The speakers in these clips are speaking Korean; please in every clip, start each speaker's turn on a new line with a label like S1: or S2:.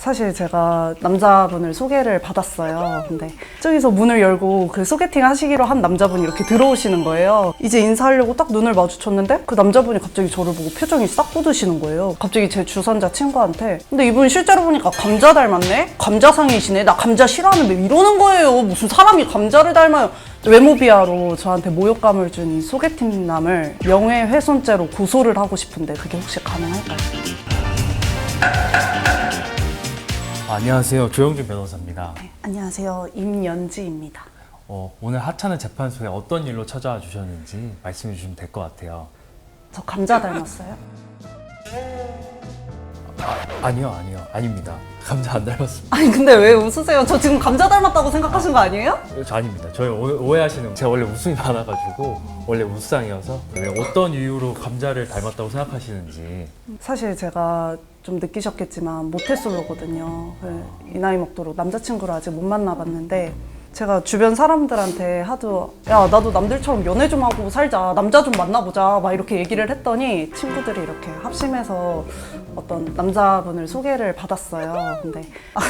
S1: 사실 제가 남자분을 소개를 받았어요. 근데 저기서 문을 열고 그 소개팅 하시기로 한 남자분이 이렇게 들어오시는 거예요. 이제 인사하려고 딱 눈을 마주쳤는데 그 남자분이 갑자기 저를 보고 표정이 싹 굳으시는 거예요. 갑자기 제 주선자 친구한테 근데 이분 실제로 보니까 감자 닮았네? 감자상이시네? 나 감자 싫어하는데 이러는 거예요. 무슨 사람이 감자를 닮아요. 외모 비하로 저한테 모욕감을 준 이 소개팅남을 명예훼손죄로 고소를 하고 싶은데 그게 혹시 가능할까요?
S2: 안녕하세요. 조영준 변호사입니다.
S1: 네, 안녕하세요. 임연지입니다.
S2: 오늘 하찮은 재판소에 어떤 일로 찾아와 주셨는지 말씀해 주시면 될 것 같아요.
S1: 저 감자 닮았어요?
S2: 아닙니다. 감자 안 닮았습니다.
S1: 아니 근데 왜 웃으세요? 저 지금 감자 닮았다고 생각하신 거 아니에요?
S2: 저 아닙니다. 저희 오해하시는, 제가 원래 웃음이 많아가지고 원래 웃상이어서 어떤 이유로 감자를 닮았다고 생각하시는지.
S1: 사실 제가 좀 느끼셨겠지만 모태솔로거든요. 이 나이 먹도록 남자친구를 아직 못 만나봤는데 제가 주변 사람들한테 하도 야 나도 남들처럼 연애 좀 하고 살자, 남자 좀 만나보자 막 이렇게 얘기를 했더니 친구들이 이렇게 합심해서 어떤 남자분을 소개를 받았어요. 근데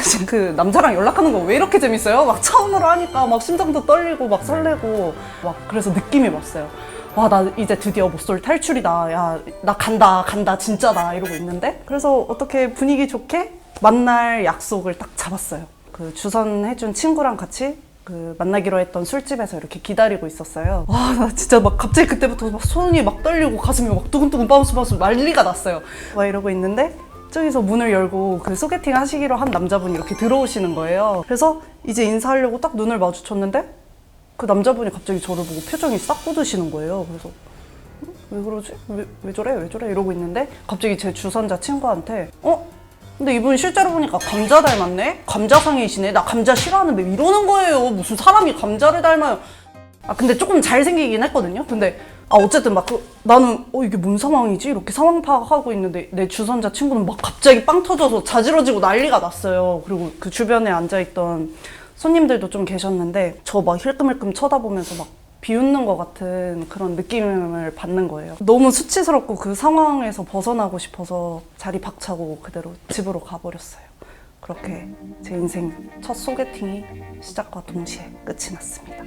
S1: 지금 그 남자랑 연락하는 거 왜 이렇게 재밌어요? 막 처음으로 하니까 막 심장도 떨리고 막 설레고 막 그래서 느낌이 왔어요. 와, 나 이제 드디어 모쏠 탈출이다. 야, 나 간다, 진짜다. 이러고 있는데. 그래서 어떻게 분위기 좋게 만날 약속을 딱 잡았어요. 그 주선해준 친구랑 같이 그 만나기로 했던 술집에서 이렇게 기다리고 있었어요. 와, 나 진짜 막 갑자기 그때부터 막 손이 막 떨리고 가슴이 막 두근두근 바운스 난리가 났어요. 막 이러고 있는데 저기서 문을 열고 그 소개팅 하시기로 한 남자분이 이렇게 들어오시는 거예요. 그래서 이제 인사하려고 딱 눈을 마주쳤는데 그 남자분이 갑자기 저를 보고 표정이 싹 굳으시는 거예요. 그래서 왜 그러지? 왜 저래? 이러고 있는데 갑자기 제 주선자 친구한테 근데 이분 실제로 보니까 감자 닮았네? 감자상이시네? 나 감자 싫어하는데 이러는 거예요. 무슨 사람이 감자를 닮아요. 근데 조금 잘생기긴 했거든요. 근데 어쨌든 막 나는 이게 뭔 상황이지? 이렇게 상황 파악하고 있는데 내 주선자 친구는 막 갑자기 빵 터져서 자지러지고 난리가 났어요. 그리고 그 주변에 앉아있던 손님들도 좀 계셨는데 저 막 힐끔힐끔 쳐다보면서 막 비웃는 것 같은 그런 느낌을 받는 거예요. 너무 수치스럽고 그 상황에서 벗어나고 싶어서 자리 박차고 그대로 집으로 가버렸어요. 그렇게 제 인생 첫 소개팅이 시작과 동시에 끝이 났습니다.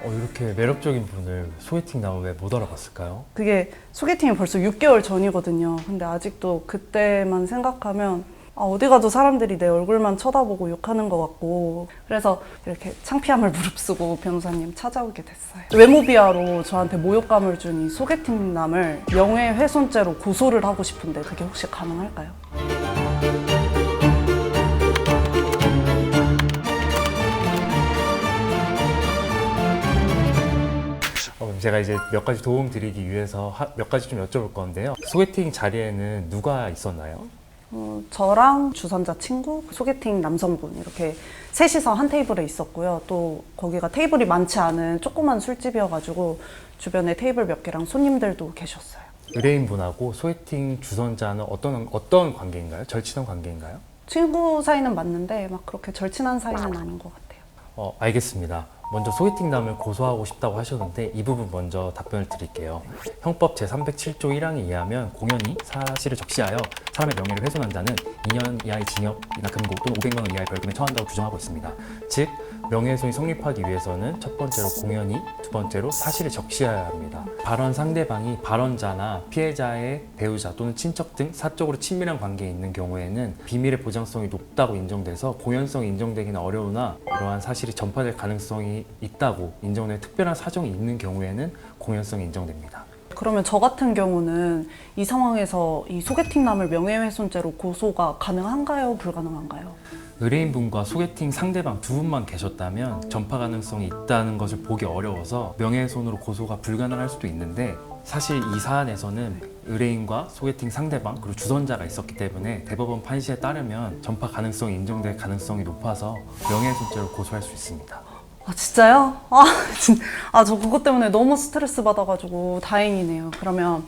S2: 이렇게 매력적인 분을 소개팅 나면 왜 못 알아봤을까요?
S1: 그게 소개팅이 벌써 6개월 전이거든요. 근데 아직도 그때만 생각하면 어디 가도 사람들이 내 얼굴만 쳐다보고 욕하는 것 같고 그래서 이렇게 창피함을 무릅쓰고 변호사님 찾아오게 됐어요. 외모 비하로 저한테 모욕감을 준 이 소개팅남을 명예훼손죄로 고소를 하고 싶은데 그게 혹시 가능할까요?
S2: 제가 이제 몇 가지 도움 드리기 위해서 몇 가지 좀 여쭤볼 건데요. 소개팅 자리에는 누가 있었나요?
S1: 저랑 주선자 친구, 소개팅 남성분 이렇게 셋이서 한 테이블에 있었고요. 또 거기가 테이블이 많지 않은 조그만 술집이어가지고 주변에 테이블 몇 개랑 손님들도 계셨어요.
S2: 의뢰인분하고 소개팅 주선자는 어떤 관계인가요? 절친한 관계인가요?
S1: 친구 사이는 맞는데 막 그렇게 절친한 사이는 아닌 것 같아요.
S2: 알겠습니다. 먼저 소개팅남을 고소하고 싶다고 하셨는데 이 부분 먼저 답변을 드릴게요. 형법 제307조 1항에 의하면 공연이 사실을 적시하여 사람의 명예를 훼손한 자는 2년 이하의 징역이나 금고 또는 500만 원 이하의 벌금에 처한다고 규정하고 있습니다. 즉 명예훼손이 성립하기 위해서는 첫 번째로 공연이, 두 번째로 사실을 적시해야 합니다. 발언 상대방이 발언자나 피해자의 배우자 또는 친척 등 사적으로 친밀한 관계에 있는 경우에는 비밀의 보장성이 높다고 인정돼서 공연성이 인정되기는 어려우나 이러한 사실이 전파될 가능성이 있다고 인정된 특별한 사정이 있는 경우에는 공연성이 인정됩니다.
S1: 그러면 저 같은 경우는 이 상황에서 이 소개팅남을 명예훼손죄로 고소가 가능한가요? 불가능한가요?
S2: 의뢰인분과 소개팅 상대방 두 분만 계셨다면 전파 가능성이 있다는 것을 보기 어려워서 명예훼손으로 고소가 불가능할 수도 있는데 사실 이 사안에서는 의뢰인과 소개팅 상대방 그리고 주선자가 있었기 때문에 대법원 판시에 따르면 전파 가능성이 인정될 가능성이 높아서 명예훼손죄로 고소할 수 있습니다.
S1: 진짜요? 저 그것 때문에 너무 스트레스 받아가지고 다행이네요. 그러면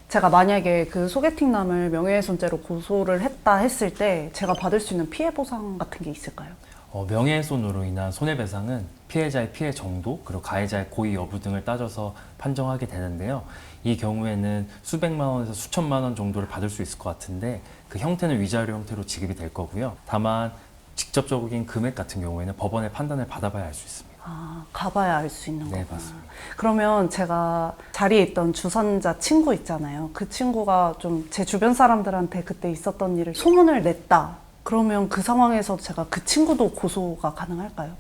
S1: 제가 만약에 그 소개팅남을 명예훼손죄로 고소를 했다 했을 때 제가 받을 수 있는 피해 보상 같은 게 있을까요?
S2: 명예훼손으로 인한 손해배상은 피해자의 피해 정도 그리고 가해자의 고의 여부 등을 따져서 판정하게 되는데요. 이 경우에는 수백만 원에서 수천만 원 정도를 받을 수 있을 것 같은데 그 형태는 위자료 형태로 지급이 될 거고요. 다만 직접적인 금액 같은 경우에는 법원의 판단을 받아봐야 알 수 있습니다.
S1: 아, 가봐야 알 수 있는
S2: 네,
S1: 거구나.
S2: 맞습니다.
S1: 그러면 제가 자리에 있던 주선자 친구 있잖아요. 그 친구가 좀 제 주변 사람들한테 그때 있었던 일을 소문을 냈다. 그러면 그 상황에서 제가 그 친구도 고소가 가능할까요?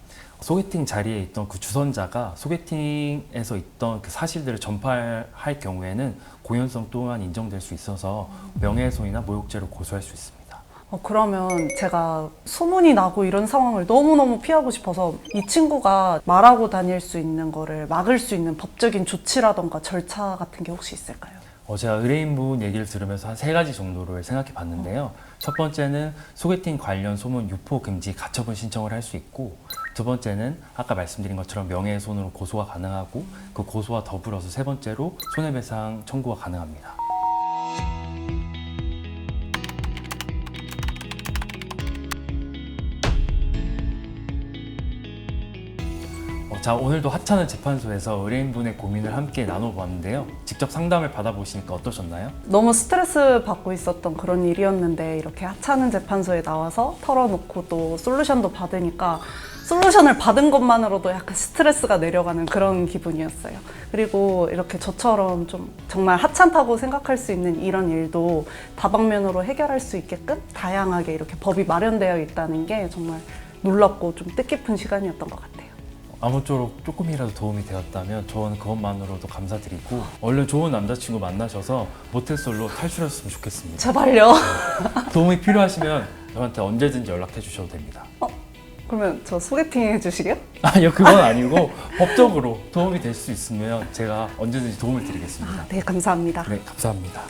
S2: 소개팅 자리에 있던 그 주선자가 소개팅에서 있던 그 사실들을 전파할 경우에는 공연성 또한 인정될 수 있어서 명예훼손이나 모욕죄로 고소할 수 있습니다.
S1: 그러면 제가 소문이 나고 이런 상황을 너무너무 피하고 싶어서 이 친구가 말하고 다닐 수 있는 거를 막을 수 있는 법적인 조치라던가 절차 같은 게 혹시 있을까요?
S2: 제가 의뢰인분 얘기를 들으면서 한 3가지 정도를 생각해 봤는데요. 첫 번째는 소개팅 관련 소문 유포 금지 가처분 신청을 할 수 있고, 두 번째는 아까 말씀드린 것처럼 명예훼손으로 고소가 가능하고, 그 고소와 더불어서 세 번째로 손해배상 청구가 가능합니다. 자, 오늘도 하찮은 재판소에서 의뢰인분의 고민을 함께 나눠보았는데요. 직접 상담을 받아보시니까 어떠셨나요?
S1: 너무 스트레스 받고 있었던 그런 일이었는데 이렇게 하찮은 재판소에 나와서 털어놓고 또 솔루션도 받으니까 솔루션을 받은 것만으로도 약간 스트레스가 내려가는 그런 기분이었어요. 그리고 이렇게 저처럼 좀 정말 하찮다고 생각할 수 있는 이런 일도 다방면으로 해결할 수 있게끔 다양하게 이렇게 법이 마련되어 있다는 게 정말 놀랍고 좀 뜻깊은 시간이었던 것 같아요.
S2: 아무쪼록 조금이라도 도움이 되었다면 저는 그것만으로도 감사드리고, 얼른 좋은 남자친구 만나셔서 모태솔로 탈출하셨으면 좋겠습니다.
S1: 제발요.
S2: 도움이 필요하시면 저한테 언제든지 연락해 주셔도 됩니다.
S1: 그러면 저 소개팅 해주시게요?
S2: 아니요, 그건 아니고 법적으로 도움이 될 수 있으면 제가 언제든지 도움을 드리겠습니다.
S1: 네, 감사합니다.
S2: 네, 감사합니다.